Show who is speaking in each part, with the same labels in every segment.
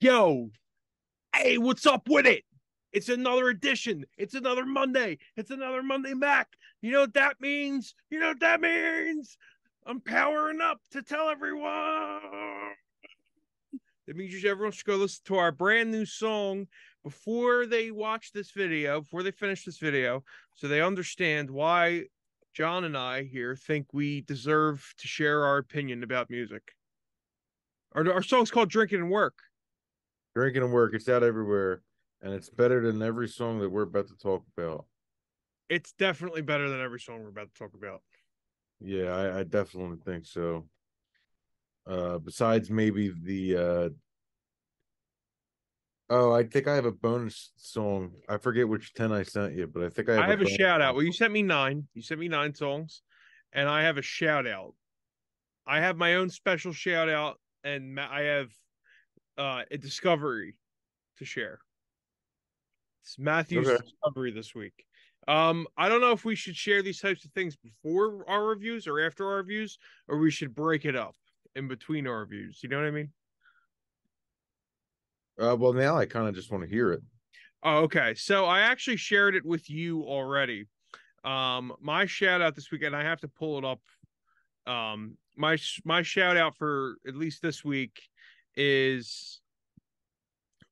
Speaker 1: Yo, hey, what's up with it? It's another edition. It's another Monday. It's another Monday Mack. You know what that means? You know what that means? I'm powering up to tell everyone. That means everyone should go listen to our brand new song before they watch this video, before they finish this video, so they understand why John and I here think we deserve to share our opinion about music. Our song's called Drinkin In Work.
Speaker 2: Drinking and work, it's out everywhere, and it's better than every song that we're about to talk about.
Speaker 1: It's definitely better than every song we're about to talk about.
Speaker 2: Yeah, I definitely think so. Besides maybe oh, I think I have a bonus song. I forget which 10 I sent you, but I think I have
Speaker 1: I
Speaker 2: a
Speaker 1: have a
Speaker 2: bonus
Speaker 1: shout out.
Speaker 2: song.
Speaker 1: Well, you sent me nine. You sent me nine songs, and I have a shout out. I have my own special shout out, and I have a discovery to share. It's Matthew's
Speaker 2: Okay.
Speaker 1: discovery this week. I don't know if we should share these types of things before our reviews or after our reviews, or we should break it up in between our reviews. You know what I mean?
Speaker 2: Well, now I kind of just want to hear it.
Speaker 1: Oh, okay. So I actually shared it with you already. My shout out this weekend, I have to pull it up. My shout out for at least this week is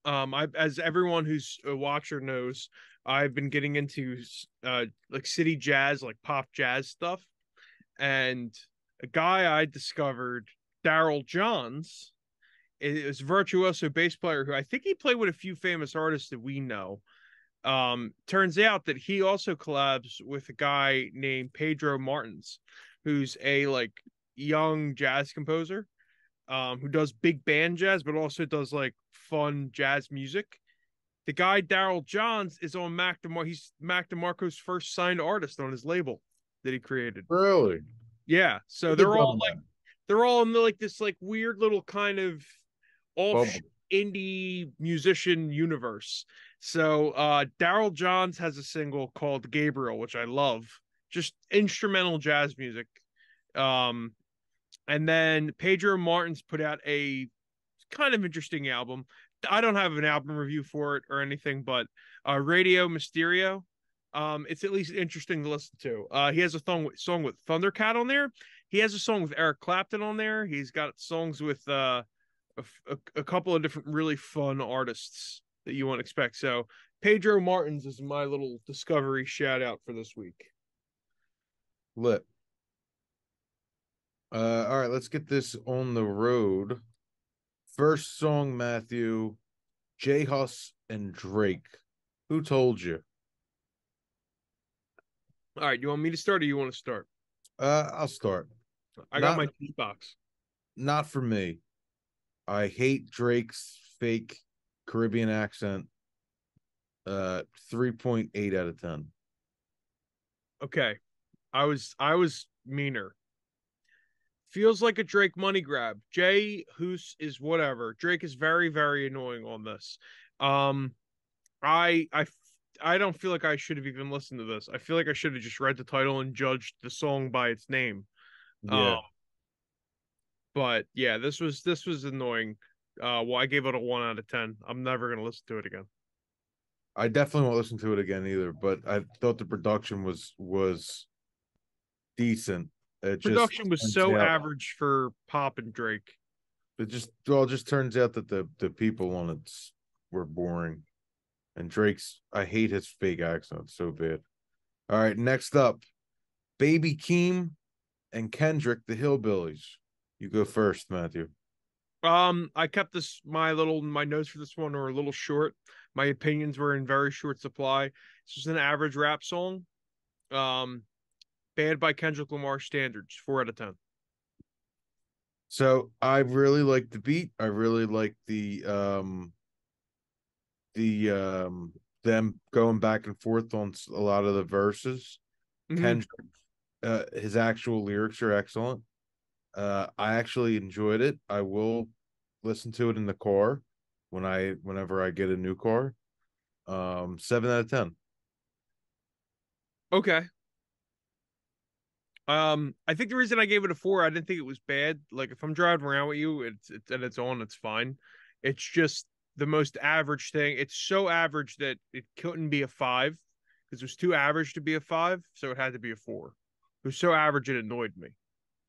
Speaker 1: I, as everyone who's a watcher knows, I've been getting into like city jazz, like pop jazz stuff, and a guy I discovered, Daryl Johns, is a virtuoso bass player who I think he played with a few famous artists that we know. Turns out that he also collabs with a guy named Pedro Martins, who's a like young jazz composer, who does big band jazz, but also does like fun jazz music. The guy Daryl Johns is on Mac DeMar. He's Mac DeMarco's first signed artist on his label that he created.
Speaker 2: Really?
Speaker 1: Yeah, so
Speaker 2: Look at them,
Speaker 1: they're all in like this like weird little kind of off
Speaker 2: bubble.
Speaker 1: indie musician universe. So Daryl Johns has a single called Gabriel, which I love. Just instrumental jazz music. Um, and then Pedro Martins put out a kind of interesting album. I don't have an album review for it or anything, but Radio Mysterio. It's at least interesting to listen to. He has a song with Thundercat on there. He has a song with Eric Clapton on there. He's got songs with a couple of different really fun artists that you won't expect. So Pedro Martins is my little discovery shout out for this week.
Speaker 2: Lit. All right, let's get this on the road. First song, Matthew, J Hus and Drake. Who told you?
Speaker 1: All right, you want me to start or you want to start?
Speaker 2: I'll start.
Speaker 1: I got
Speaker 2: Not
Speaker 1: my juice box.
Speaker 2: not for me. I hate Drake's fake Caribbean accent. 3.8 out of 10.
Speaker 1: Okay. I was meaner. Feels like a Drake money grab. Jay Hoos is whatever. Drake is very, very annoying on this. Um, I I I don't feel like I should have even listened to this. I feel like I should have just read the title and judged the song by its name. Um,
Speaker 2: Yeah,
Speaker 1: but yeah, this was annoying. Well, I gave it a 1 out of 10. I'm never gonna listen to it again.
Speaker 2: I definitely won't listen to it again either, but I thought the production was decent. It just
Speaker 1: Production was
Speaker 2: turns
Speaker 1: so
Speaker 2: out
Speaker 1: average for Pop and Drake.
Speaker 2: it just turns out that the people on it were boring. And Drake's, I hate his fake accent so bad. All right, next up, Baby Keem and Kendrick, the Hillbillies. You go first, Matthew.
Speaker 1: I kept my notes for this one are a little short. My opinions were in very short supply. This was an average rap song. Um, Bad by Kendrick Lamar standards, 4 out of 10.
Speaker 2: So I really like the beat. I really like the them going back and forth on a lot of the verses.
Speaker 1: Mm-hmm.
Speaker 2: Kendrick, his actual lyrics are excellent. I actually enjoyed it. I will listen to it in the car whenever I get a new car. 7 out of 10.
Speaker 1: Okay. I think the reason I gave it a 4, I didn't think it was bad. Like if I'm driving around with you, it's on, it's fine. It's just the most average thing. It's so average that it couldn't be a 5 because it was too average to be a 5, so it had to be a 4. It was so average it annoyed me.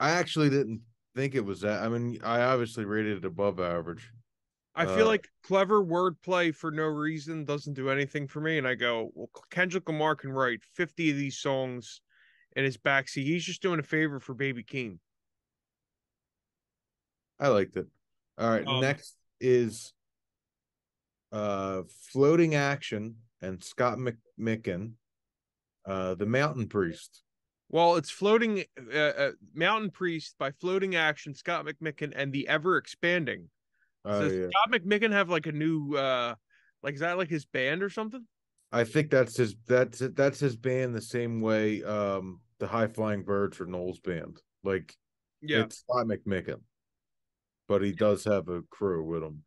Speaker 2: I actually didn't think it was that. I mean, I obviously rated it above average.
Speaker 1: I feel like clever wordplay for no reason doesn't do anything for me, and I go, well, Kendrick Lamar can write 50 of these songs in his backseat. He's just doing a favor for Baby Keem.
Speaker 2: I liked it. All right,
Speaker 1: Um,
Speaker 2: next is Floating Action and Scott McMicken, The Mountain Priest.
Speaker 1: well, it's floating Mountain Priest by Floating Action, Scott McMicken, and the ever expanding.
Speaker 2: Oh
Speaker 1: Does
Speaker 2: yeah.
Speaker 1: Scott McMicken have like a new like is that like his band or something?
Speaker 2: I think that's his band the same way the High Flying Birds or Noel's band. Like
Speaker 1: Yeah.
Speaker 2: it's Scott McMicken, but he does have a crew with him.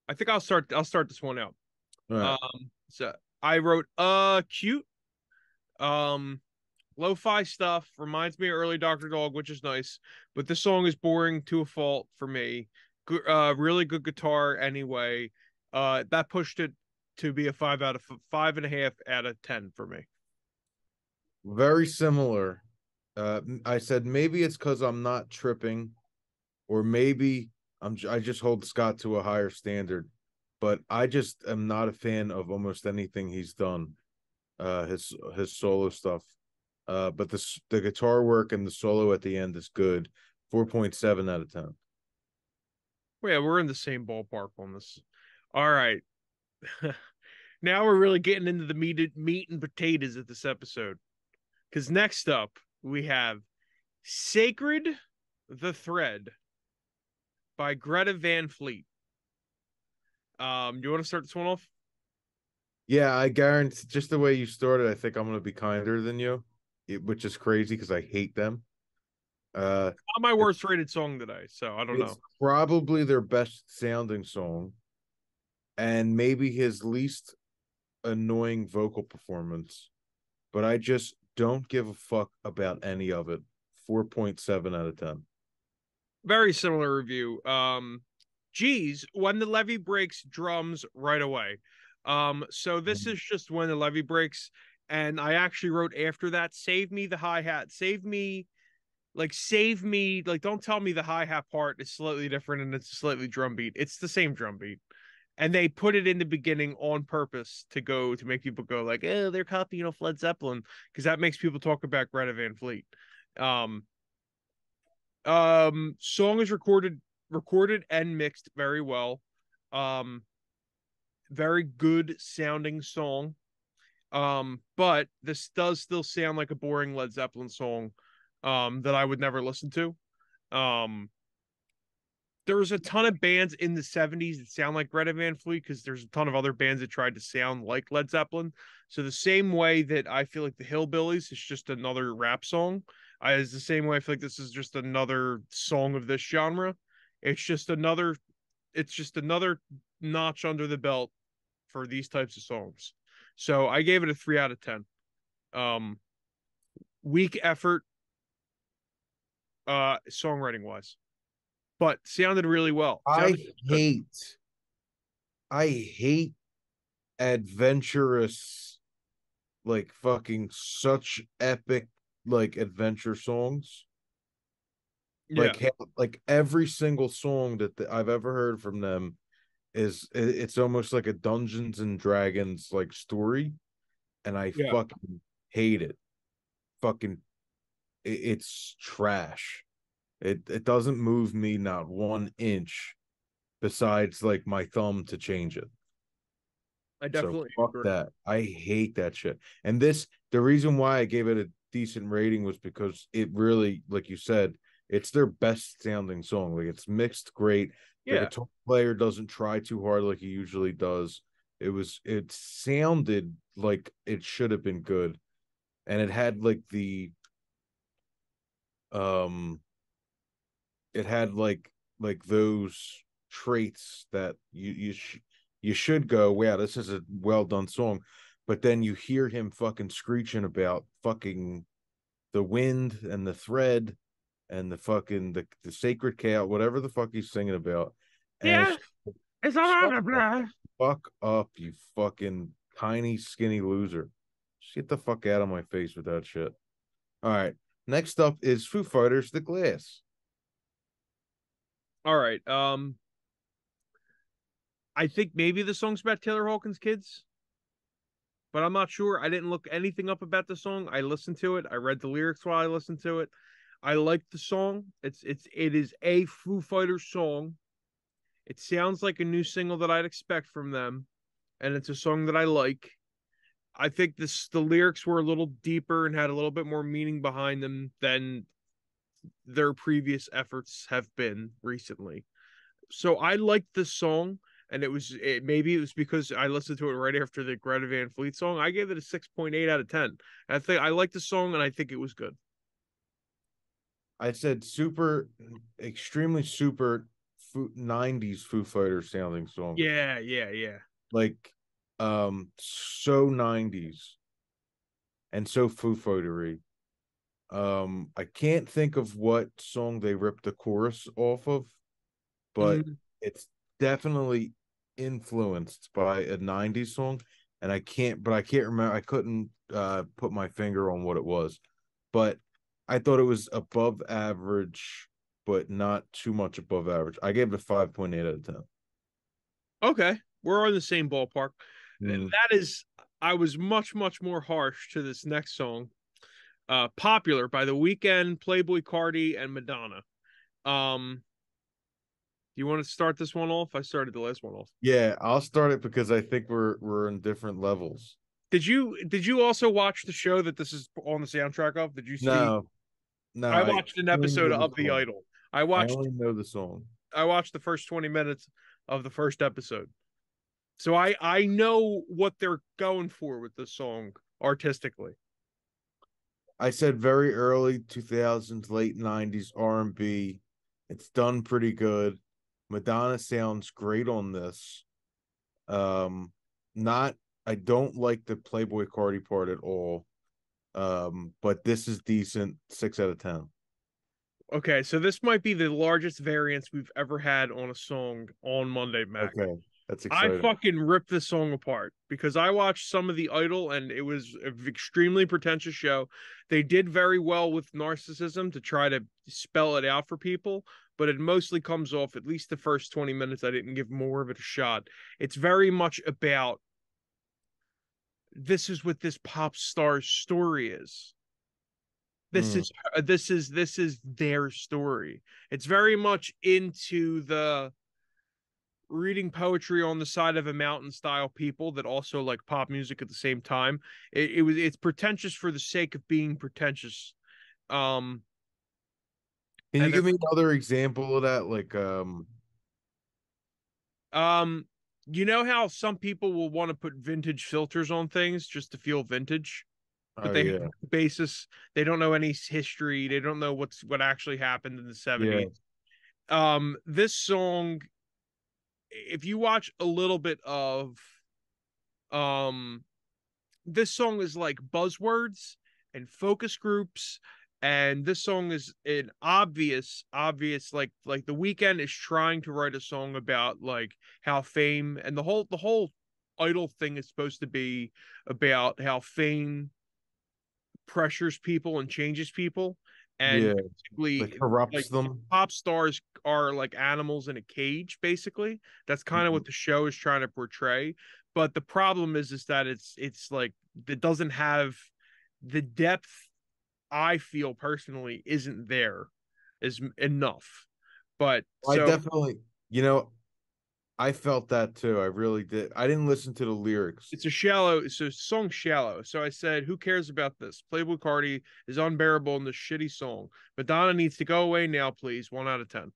Speaker 1: I think I'll start this one out.
Speaker 2: All right.
Speaker 1: So I wrote cute. Um Lo-fi stuff reminds me of early Dr. Dog, which is nice, but this song is boring to a fault for me. Really good guitar anyway. That pushed it to be a 5.5 out of 10 for me.
Speaker 2: Very similar. I said maybe it's because I'm not tripping, or maybe I just hold Scott to a higher standard, but I just am not a fan of almost anything he's done. His solo stuff. But the guitar work and the solo at the end is good. 4.7 out of 10.
Speaker 1: Well, yeah, we're in the same ballpark on this. All right. Now we're really getting into the meat and potatoes of this episode. Because next up, we have Sacred the Thread by Greta Van Fleet. You want to start this one off?
Speaker 2: Yeah, I guarantee just the way you started, I think I'm gonna be kinder than you, which is crazy because I hate them.
Speaker 1: Not my
Speaker 2: It's
Speaker 1: worst rated song today, so I don't
Speaker 2: it's
Speaker 1: know.
Speaker 2: probably their best sounding song, and maybe his least annoying vocal performance. But I just don't give a fuck about any of it. 4.7 out of 10.
Speaker 1: Very similar review. Geez, when the levee breaks, drums right away. So this is just when the levee breaks, and I actually wrote after that, save me the hi-hat, save me, like don't tell me the hi-hat part is slightly different and it's a slightly drum beat. It's the same drum beat. And they put it in the beginning on purpose to make people go like, oh, they're copying off Led Zeppelin, because that makes people talk about Greta Van Fleet. Um, song is recorded and mixed very well. Um, very good sounding song. But this does still sound like a boring Led Zeppelin song that I would never listen to. Um, there's a ton of bands in the 70s that sound like Greta Van Fleet because there's a ton of other bands that tried to sound like Led Zeppelin. So the same way that I feel like the Hillbillies is just another rap song, is the same way I feel like this is just another song of this genre. It's just another it's just another notch under the belt for these types of songs. So I gave it a 3 out of 10. Um weak effort songwriting wise, but sounded really well.
Speaker 2: I
Speaker 1: Sounded good.
Speaker 2: hate I hate adventurous, like fucking such epic like adventure songs.
Speaker 1: Yeah.
Speaker 2: Like every single song that I've ever heard from them it's almost like a Dungeons and Dragons like story, and I
Speaker 1: Yeah.
Speaker 2: fucking hate it. Fucking it's trash. It doesn't move me not 1 inch besides like my thumb to change it.
Speaker 1: I
Speaker 2: So
Speaker 1: definitely
Speaker 2: fuck
Speaker 1: agree.
Speaker 2: that. I hate that shit. And the reason why I gave it a decent rating was because it really, like you said, it's their best sounding song. Like it's mixed great. The
Speaker 1: Yeah.
Speaker 2: guitar player doesn't try too hard like he usually does. It sounded like it should have been good. And it had like um it had like those traits that you should go, wow, this is a well done song. But then you hear him fucking screeching about fucking the wind and the thread and the fucking the sacred cow, whatever the fuck he's singing about, And
Speaker 1: Yeah, it's all
Speaker 2: shut
Speaker 1: right,
Speaker 2: the
Speaker 1: blah.
Speaker 2: fuck up, you fucking tiny, skinny loser. Just get the fuck out of my face with that shit. All right. Next up is Foo Fighters, The Glass.
Speaker 1: All right. I think maybe the song's about Taylor Hawkins' kids, but I'm not sure. I didn't look anything up about the song. I listened to it. I read the lyrics while I listened to it. I like the song. It is a Foo Fighters song. It sounds like a new single that I'd expect from them, and it's a song that I like. I think the lyrics were a little deeper and had a little bit more meaning behind them than their previous efforts have been recently. So I liked this song, and maybe it was because I listened to it right after the Greta Van Fleet song. I gave it a 6.8 out of 10. I think I liked the song, and I think it was good.
Speaker 2: I said super, extremely super 90s Foo Fighters sounding song.
Speaker 1: Yeah, yeah, yeah.
Speaker 2: Like, so 90s and so Foo Fightery. I can't think of what song they ripped the chorus off of, but
Speaker 1: Mhm.
Speaker 2: it's definitely influenced by a 90s song. And I can't remember. I couldn't put my finger on what it was, but I thought it was above average, but not too much above average. I gave it a 5.8 out of 10.
Speaker 1: Okay, we're in the same ballpark.
Speaker 2: Mm.
Speaker 1: That is, I was much, much more harsh to this next song. Popular by The Weeknd, Playboy Cardi, and Madonna. Um, do you want to start this one off? I started the last one off.
Speaker 2: Yeah, I'll start it because I think we're in different levels.
Speaker 1: Did you also watch the show that this is on the soundtrack of? Did you see?
Speaker 2: No, no,
Speaker 1: I
Speaker 2: I
Speaker 1: watched an
Speaker 2: only
Speaker 1: episode
Speaker 2: know the
Speaker 1: of The
Speaker 2: song.
Speaker 1: Idol. I
Speaker 2: I
Speaker 1: watched
Speaker 2: only know the song.
Speaker 1: I watched the first 20 minutes of the first episode. So I know what they're going for with this song artistically.
Speaker 2: I said very early 2000s, late 90s R&B. It's done pretty good. Madonna sounds great on this. Um, not I don't like the Playboy Cardi part at all. But this is decent. 6 out of 10.
Speaker 1: Okay, so this might be the largest variance we've ever had on a song on Monday Mac.
Speaker 2: Okay, that's
Speaker 1: I
Speaker 2: exciting.
Speaker 1: fucking ripped this song apart because I watched some of the Idol and it was an extremely pretentious show. They did very well with narcissism to try to spell it out for people, but it mostly comes off, at least the first 20 minutes. I didn't give more of it a shot. It's very much about this is what this pop star's story is. This
Speaker 2: Mm,
Speaker 1: is this is their story. It's very much into the reading poetry on the side of a mountain style people that also like pop music at the same time. It's pretentious for the sake of being pretentious. Um
Speaker 2: can you
Speaker 1: and they're
Speaker 2: give me another example of that? Like,
Speaker 1: um you know how some people will want to put vintage filters on things just to feel vintage, but
Speaker 2: oh
Speaker 1: they have
Speaker 2: yeah,
Speaker 1: no basis. They don't know any history. They don't know what actually happened in the
Speaker 2: yeah,
Speaker 1: 70s. This song, if you watch a little bit of um this song is like buzzwords and focus groups, and this song is an obvious like The Weeknd is trying to write a song about like how fame and the whole idol thing is supposed to be about how fame pressures people and changes people, and
Speaker 2: yeah. Like
Speaker 1: basically
Speaker 2: corrupts
Speaker 1: like
Speaker 2: them.
Speaker 1: pop stars are like animals in a cage. Basically that's kind of
Speaker 2: Mhm.
Speaker 1: what the show is trying to portray, but the problem is that it's like it doesn't have the depth. I feel personally isn't there is enough. But
Speaker 2: I
Speaker 1: so
Speaker 2: definitely, you know, I felt that too. I really did. I didn't listen to the lyrics.
Speaker 1: it's a song shallow. So I said, who cares about this? Playboy Cardi is unbearable in this shitty song. Madonna needs to go away now, please. 1 out of 10.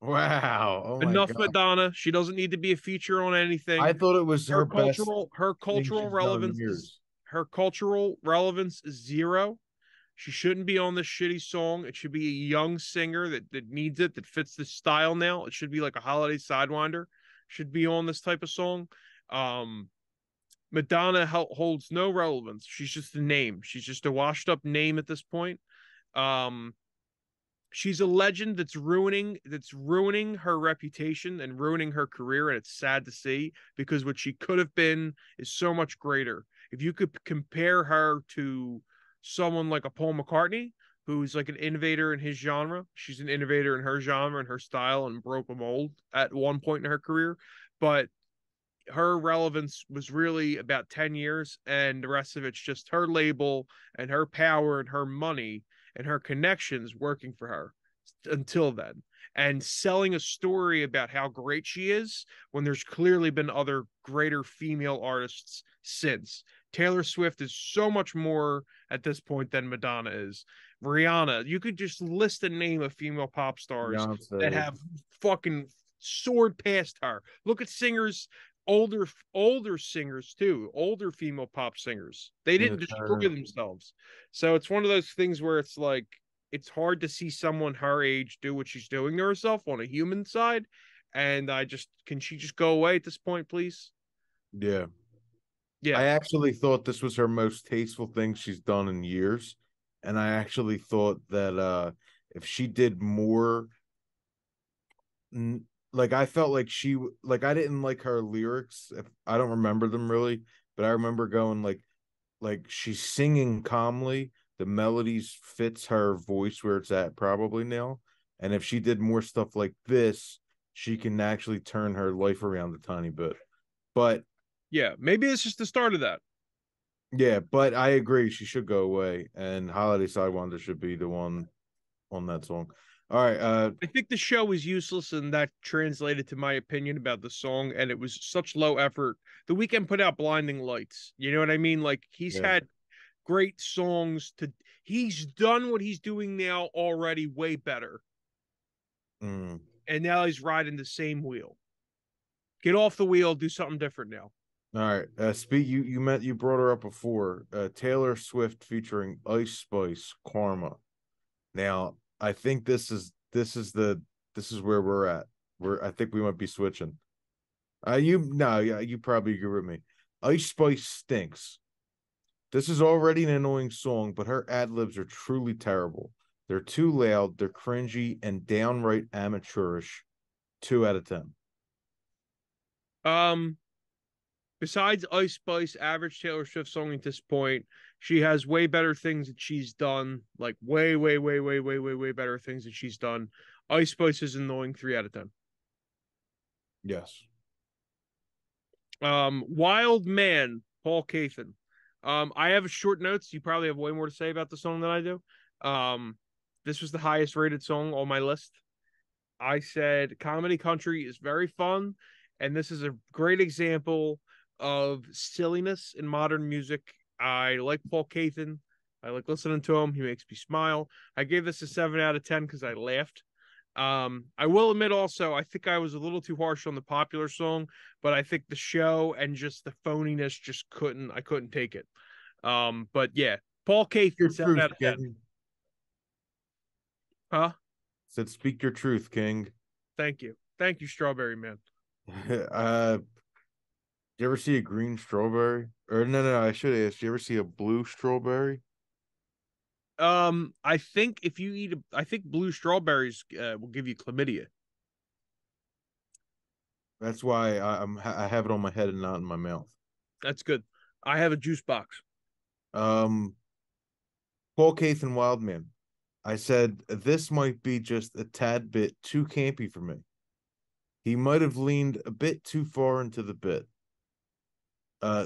Speaker 2: Wow. Oh my
Speaker 1: Enough
Speaker 2: God.
Speaker 1: Madonna. She doesn't need to be a feature on
Speaker 2: I
Speaker 1: anything.
Speaker 2: thought it was her best
Speaker 1: Her
Speaker 2: thing
Speaker 1: cultural
Speaker 2: she's done in
Speaker 1: relevance is
Speaker 2: years.
Speaker 1: her cultural relevance is zero. She shouldn't be on this shitty song. It should be a young singer that needs it, that fits the style now. It should be like a holiday sidewinder. Should be on this type of song. Um, Madonna holds no relevance. She's just a name. She's just a washed up name at this point. Um, she's a legend that's ruining her reputation and ruining her career, and it's sad to see because what she could have been is so much greater. If you could compare her to someone like a Paul McCartney, who's like an innovator in his genre, she's an innovator in her genre and her style and broke a mold at one point in her career, but her relevance was really about 10 years, and the rest of it's just her label and her power and her money and her connections working for her until then, and selling a story about how great she is when there's clearly been other greater female artists since. Taylor Swift is so much more at this point than Madonna is. Rihanna, you could just list a name of female pop stars that
Speaker 2: Beyonce
Speaker 1: have fucking soared past her. Look at singers, older singers too, older female pop singers. They
Speaker 2: in the
Speaker 1: didn't destroy
Speaker 2: Turner.
Speaker 1: themselves. So it's one of those things where it's like it's hard to see someone her age do what she's doing to herself on a human side. And I just can she just go away at this point, please?
Speaker 2: Yeah.
Speaker 1: Yeah.
Speaker 2: I actually thought this was her most tasteful thing she's done in years. And I actually thought that if she did more like I felt like like I didn't like her lyrics. If I don't remember them really, but I remember going like she's singing calmly. The melodies fits her voice where it's at probably now. And if she did more stuff like this, she can actually turn her life around a tiny bit. But
Speaker 1: Yeah. Maybe it's just the start of that.
Speaker 2: yeah, but I agree she should go away, and Holiday Sidewinder should be the one on that song. All right,
Speaker 1: I think the show is useless, and that translated to my opinion about the song, and it was such low effort. The Weeknd put out Blinding Lights. You know what I mean? Like he's
Speaker 2: yeah.
Speaker 1: had great songs to he's done what he's doing now already way better.
Speaker 2: Mm.
Speaker 1: And now he's riding the same wheel. Get off the wheel, do something different now.
Speaker 2: All right. Speak you brought her up before. Taylor Swift featuring Ice Spice Karma. Now, I think this is where we're at. I think we might be switching. Yeah, you probably agree with me. Ice Spice stinks. This is already an annoying song, but her ad libs are truly terrible. They're too loud, they're cringy, and downright amateurish. 2 out of 10.
Speaker 1: Um, Besides Ice Spice, average Taylor Swift song at this point, she has way better things that she's done, like way, way, way, way, way, way, way better things that she's done. Ice Spice is annoying 3 out of 10.
Speaker 2: Yes.
Speaker 1: Wild Man, Paul Cauthen. I have short notes. You probably have way more to say about the song than I do. This was the highest rated song on my list. I said comedy country is very fun, and this is a great example of silliness in modern music. I like Paul Cauthen. I like listening to him. He makes me smile. I gave this a 7 out of 10 because I laughed. I will admit also, I think I was a little too harsh on the popular song, but I think the show and just the phoniness just I couldn't take it. But yeah, Paul
Speaker 2: Your
Speaker 1: Cauthen, seven
Speaker 2: truth,
Speaker 1: out of ten.
Speaker 2: King.
Speaker 1: Huh?
Speaker 2: Said speak your truth, King.
Speaker 1: Thank you, Strawberry Man.
Speaker 2: uh you ever see a green strawberry? Or no, I should ask, you ever see a blue strawberry?
Speaker 1: I think if you eat, I think blue strawberries will give you chlamydia.
Speaker 2: That's why I have it on my head and not in my mouth.
Speaker 1: That's good. I have a juice box.
Speaker 2: Um, Paul Cauthen Wildman. I said this might be just a tad bit too campy for me. He might have leaned a bit too far into the bit.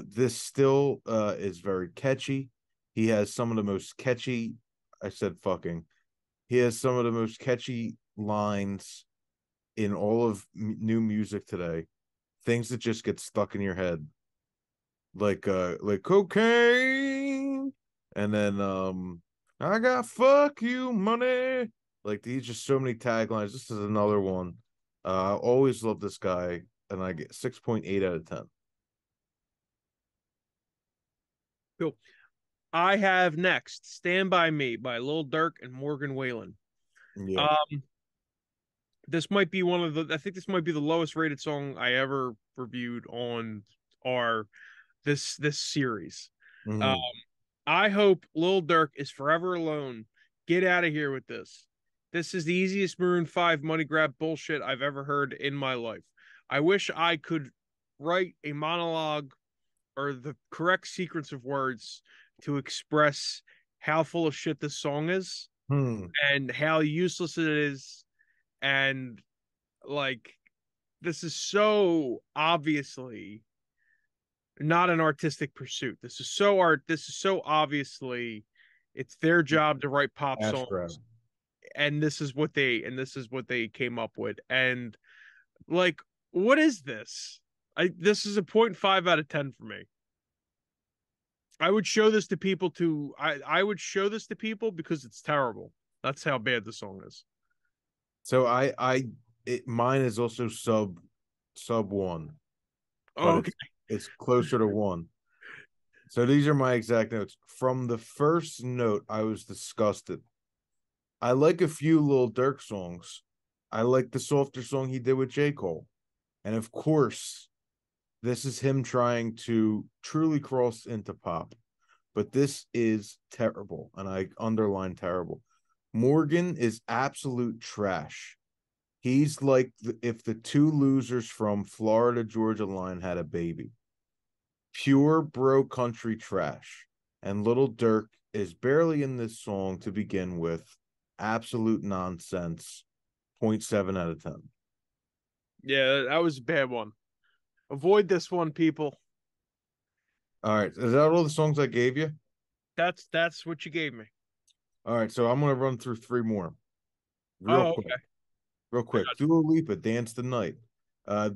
Speaker 2: This still is very catchy. He has some of the most catchy. I said fucking. He has some of the most catchy lines in all of new music today. Things that just get stuck in your head, like cocaine, and then I got fuck you money. Like these, just so many taglines. This is another one. I always love this guy, and I get 6.8 out of 10.
Speaker 1: Cool. I have next "Stand by Me" by Lil Durk and Morgan Wallen.
Speaker 2: Yeah.
Speaker 1: Um, this might be one of the. I think this might be the lowest rated song I ever reviewed on our this series. Um,
Speaker 2: Mm-hmm.
Speaker 1: I hope Lil Durk is forever alone. Get out of here with this. This is the easiest Maroon 5 money grab bullshit I've ever heard in my life. I wish I could write a monologue or the correct sequence of words to express how full of shit this song is
Speaker 2: Hmm.
Speaker 1: and how useless it is. And like, this is so obviously not an artistic pursuit. This is so obviously it's their job to write pop
Speaker 2: Ash
Speaker 1: songs,
Speaker 2: grab.
Speaker 1: this is what they came up with. And like, what is this? This is a 0.5 out of 10 for me. I would show this to people to I would show this to people because it's terrible. That's how bad the song is.
Speaker 2: So mine is also sub one, but
Speaker 1: Okay.
Speaker 2: it's closer to one. So these are my exact notes. From the first note, I was disgusted. I like a few Lil Durk songs. I like the softer song he did with J. Cole. And of course, this is him trying to truly cross into pop. But this is terrible. And I underline terrible. Morgan is absolute trash. He's like if the two losers from Florida Georgia Line had a baby. Pure bro country trash. And Little Durk is barely in this song to begin with. Absolute nonsense. 0.7 out of 10.
Speaker 1: Yeah, that was a bad one. Avoid this one, people.
Speaker 2: All right. Is that all the songs I gave you?
Speaker 1: That's what you gave me.
Speaker 2: All right. So I'm going to run through three more real
Speaker 1: Oh,
Speaker 2: quick.
Speaker 1: okay.
Speaker 2: Real quick. Dua Lipa, Dance the Night.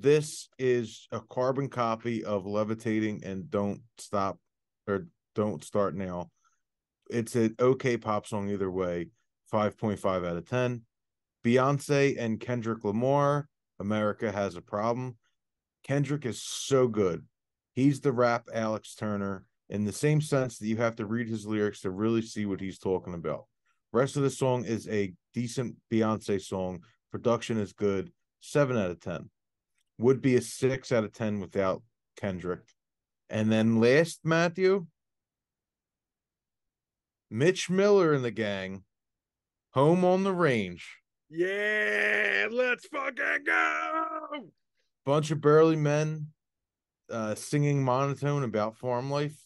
Speaker 2: This is a carbon copy of Levitating and Don't Stop or Don't Start Now. It's an okay pop song either way. 5.5 out of 10. Beyonce and Kendrick Lamar, America Has a Problem. Kendrick is so good. He's the rap Alex Turner in the same sense that you have to read his lyrics to really see what he's talking about. Rest of the song is a decent Beyonce song. Production is good. 7 out of 10. Would be a 6 out of 10 without Kendrick. And then last, Matthew, Mitch Miller and the gang, Home on the Range.
Speaker 1: Yeah, let's fucking go.
Speaker 2: Bunch of burly men singing monotone about farm life.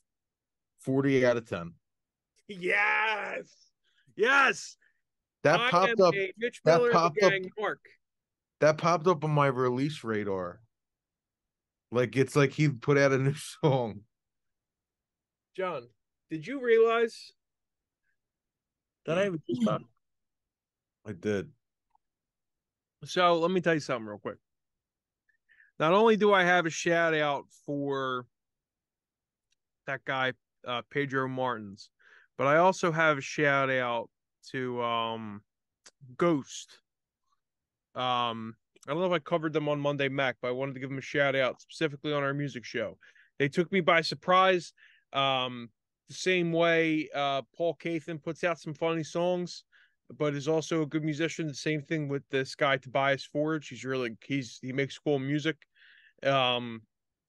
Speaker 2: 40 out of 10.
Speaker 1: Yes. Yes.
Speaker 2: That
Speaker 1: I am
Speaker 2: popped up.
Speaker 1: a Mitch
Speaker 2: That
Speaker 1: Miller and the
Speaker 2: popped up.
Speaker 1: Gang Mark.
Speaker 2: That popped up on my release radar. Like it's like he put out a new song.
Speaker 1: John, did you realize that I have a juice box?
Speaker 2: I did.
Speaker 1: So let me tell you something real quick. Not only do I have a shout out for that guy, Pedro Martins, but I also have a shout out to Ghost. I don't know if I covered them on Monday Mack, but I wanted to give them a shout out specifically on our music show. They took me by surprise. The same way Paul Cauthen puts out some funny songs, but is also a good musician. The same thing with this guy Tobias Forge. He makes cool music. Um,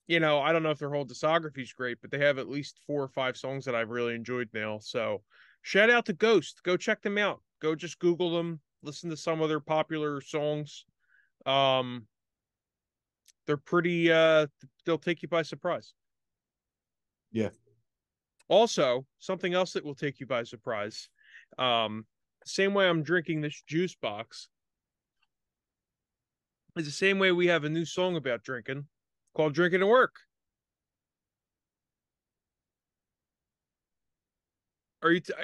Speaker 1: I don't know if their whole discography is great, but they have at least 4 or 5 songs that I've really enjoyed now. So shout out to Ghost. Go check them out. Go just Google them, listen to some of their popular songs. Um, they're pretty they'll take you by surprise.
Speaker 2: Yeah.
Speaker 1: Also, something else that will take you by surprise. Same way I'm drinking this juice box is the same way we have a new song about drinking called Drinkin In Work.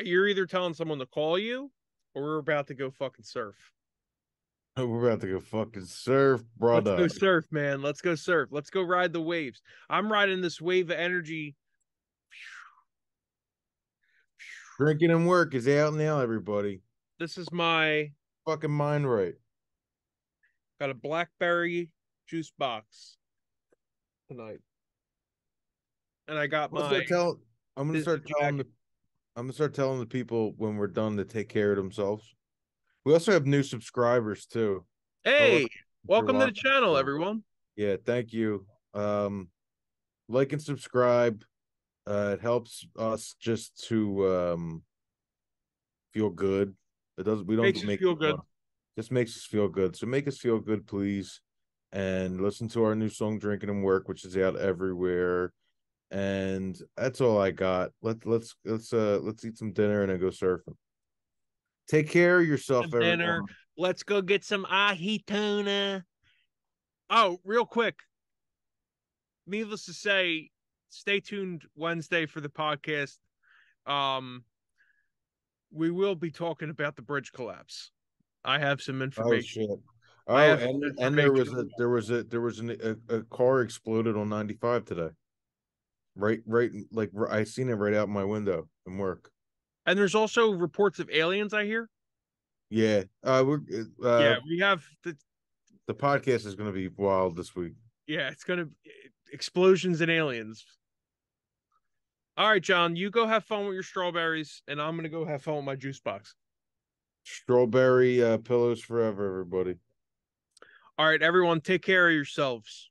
Speaker 1: You're either telling someone to call you or we're about to go fucking surf.
Speaker 2: We're about to go fucking surf,
Speaker 1: Let's
Speaker 2: brother.
Speaker 1: go surf, man. Let's go surf. Let's go ride the waves. I'm riding this wave of energy.
Speaker 2: Drinking and Work is out now, everybody.
Speaker 1: This is my
Speaker 2: Fucking mind right.
Speaker 1: got a blackberry juice box tonight. And I got
Speaker 2: I'm gonna
Speaker 1: my
Speaker 2: start telling. I'm gonna
Speaker 1: Disney
Speaker 2: start telling
Speaker 1: jacket.
Speaker 2: the. I'm gonna start telling the people when we're done to take care of themselves. We also have new subscribers too. Hello,
Speaker 1: Hey,
Speaker 2: if you're
Speaker 1: welcome to the
Speaker 2: watching.
Speaker 1: channel, everyone.
Speaker 2: Yeah, thank you. Like and subscribe. It helps us just to feel good. It does. We don't
Speaker 1: Makes us
Speaker 2: make
Speaker 1: feel good.
Speaker 2: Just makes us feel good. So make us feel good, please. And listen to our new song Drinking and Work, which is out everywhere. And that's all I got. Let's eat some dinner and then go surfing. Take care of yourself,
Speaker 1: Dinner.
Speaker 2: everyone.
Speaker 1: Let's go get some ahi tuna. Oh, real quick. Needless to say, stay tuned Wednesday for the podcast. Um, we will be talking about the bridge collapse. I have some
Speaker 2: Oh
Speaker 1: information.
Speaker 2: shit.
Speaker 1: I
Speaker 2: Oh,
Speaker 1: have some
Speaker 2: and there was
Speaker 1: information.
Speaker 2: a car exploded on 95 today. Right, like I seen it right out my window in work.
Speaker 1: And there's also reports of aliens, I hear.
Speaker 2: Yeah. We're
Speaker 1: Yeah, we have
Speaker 2: the podcast is going to be wild this week.
Speaker 1: yeah, it's gonna explosions and aliens. All right, John, you go have fun with your strawberries, and I'm gonna go have fun with my juice box.
Speaker 2: Strawberry pillows forever, everybody.
Speaker 1: All right, everyone, take care of yourselves.